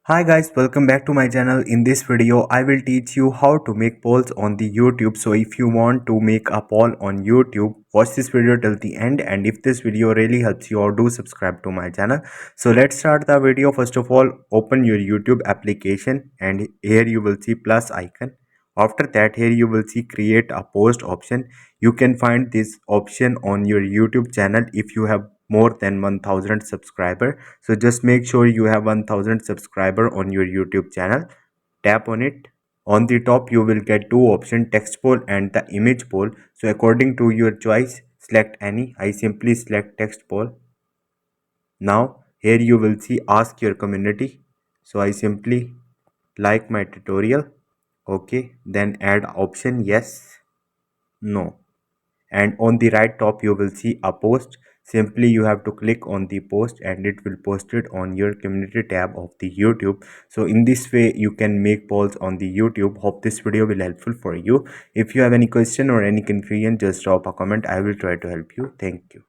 Hi guys, welcome back to my channel. In this video, I will teach you how to make polls on the YouTube. So if you want to make a poll on YouTube, watch this video till the end. And if this video really helps you out, do subscribe to my channel. So let's start the video. First of all, open your YouTube application and here you will see plus icon. After that, here you will see create a post option. You can find this option on your YouTube channel if you have more than 1000 subscriber. So just make sure you have 1000 subscriber on your YouTube channel. Tap on it. On the top you will get two options, text poll and the image poll. So according to your choice, select any. I simply select text poll. Now here you will see ask your community. So I simply like my tutorial. Okay, then add option yes, no, and on the right top you will see a post. Simply you have to click on the post and it will post it on your community tab of the YouTube. So in this way you can make polls on the YouTube. Hope this video will helpful for you. If you have any question or any confusion, just drop a comment. I will try to help you. Thank you.